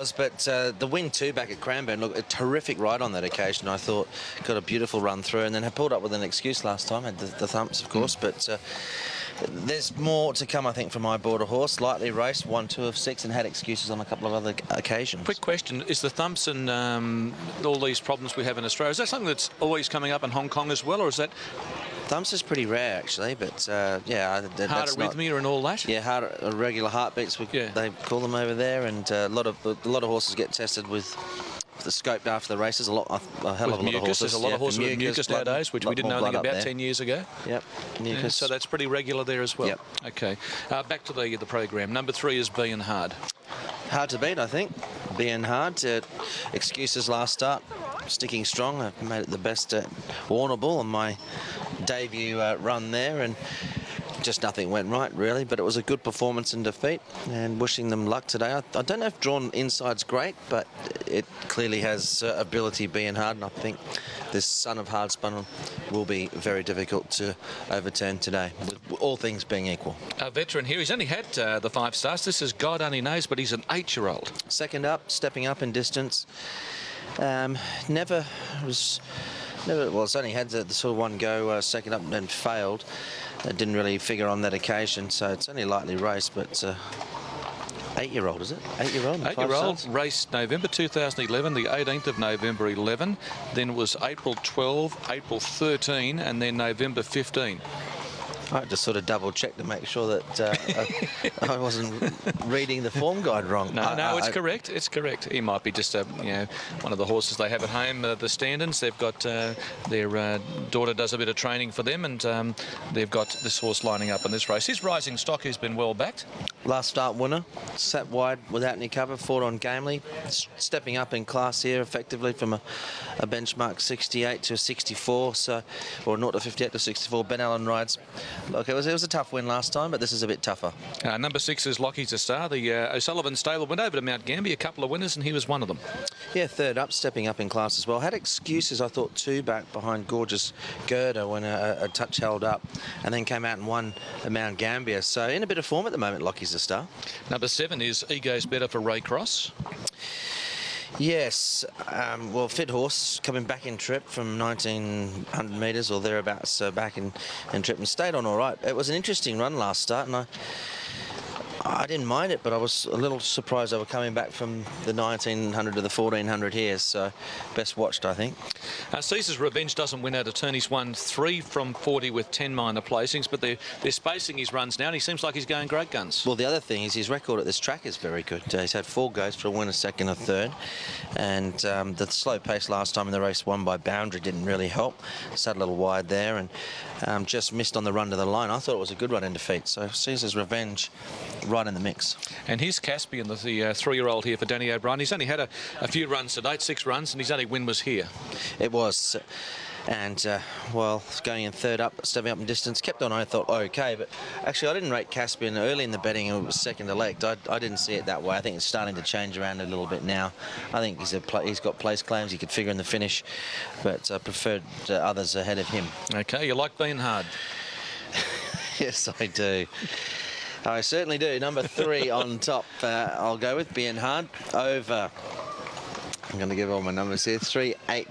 was, but the win too back at Cranbourne, look, a terrific ride on that occasion. I thought got a beautiful run through, and then had pulled up with an excuse last time, had the thumps, of course, but there's more to come, I think, from my border horse. Lightly raced, 1, 2 of 6, and had excuses on a couple of other occasions. Quick question, is the thumps and all these problems we have in Australia, is that something that's always coming up in Hong Kong as well, or is that... Thumps is pretty rare, actually, but yeah, Heart that's arrhythmia and all that. Yeah, irregular heartbeats. They call them over there, and a lot of horses get tested with the scoped after the races. A hell of a lot of horses. There's a lot of horses with mucus nowadays, which we didn't know anything about 10 years ago. Yep, mucus. Yeah, so that's pretty regular there as well. Yep. Okay, back to the program. Number 3 is Being Hard. Hard to beat, I think. Being Hard. Excuses last start. Sticking strong. I made it the best at Warrnambool on my debut run there, and just nothing went right, really, but it was a good performance in defeat, and wishing them luck today. I don't know if drawn inside's great, but it clearly has ability. Being Hard, and I think this son of Hardspun will be very difficult to overturn today, with all things being equal. A veteran here, he's only had the 5 starts. This is God only knows, but he's an 8-year-old. Second up, stepping up in distance. Never, well, it's only had the sort of one go second up and then failed. It didn't really figure on that occasion, so it's only lightly raced, but 8-year-old, is it? 8-year-old? 8-year-old, raced November 2011, the 18th of November 11, then it was April 12, April 13, and then November 15. I had to sort of double check to make sure that I wasn't reading the form guide wrong. No, it's correct. It's correct. He might be just one of the horses they have at home, the Standens. They've got their daughter does a bit of training for them, and they've got this horse lining up in this race. His rising stock has been well backed. Last start winner, sat wide without any cover, fought on gamely, stepping up in class here effectively from a benchmark 68 to 64, so, or 0 to 58 to 64. Ben Allen rides. Look, it was a tough win last time, but this is a bit tougher. Number 6 is Lockie's a Star. The O'Sullivan stable went over to Mount Gambier, a couple of winners, and he was one of them. Yeah, third up, stepping up in class as well. Had excuses, I thought, 2 back behind Gorgeous Girder when a touch held up, and then came out and won at Mount Gambier. So in a bit of form at the moment, Lockie's a Star. Number 7 is Ego's Better for Ray Cross. Yes, well, fit horse coming back in trip from 1900 metres or thereabouts, back in trip, and stayed on all right. It was an interesting run last start, and I didn't mind it, but I was a little surprised they were coming back from the 1900 to the 1400 here, so best watched, I think. Caesar's Revenge doesn't win out of turn. He's won 3 from 40 with 10 minor placings, but they're spacing his runs now, and he seems like he's going great guns. Well, the other thing is his record at this track is very good. He's had 4 goes for a winner, second, or third, and the slow pace last time in the race won by Boundary didn't really help. Sat a little wide there, and just missed on the run to the line. I thought it was a good run in defeat, so Caesar's Revenge right in the mix. And here's Caspian, the 3-year-old here for Danny O'Brien. He's only had a few runs to date, 6 runs, and his only win was here. It was. And, well, going in third up, stepping up in distance, kept on, I thought, okay, but actually I didn't rate Caspian early in the betting. It was second elect. I didn't see it that way. I think it's starting to change around a little bit now. I think he's got place claims. He could figure in the finish, but I preferred others ahead of him. Okay, you like Being Hard? Yes, I do. I certainly do. Number 3 on top, I'll go with Being Hard over. I'm going to give all my numbers here. 3, 8,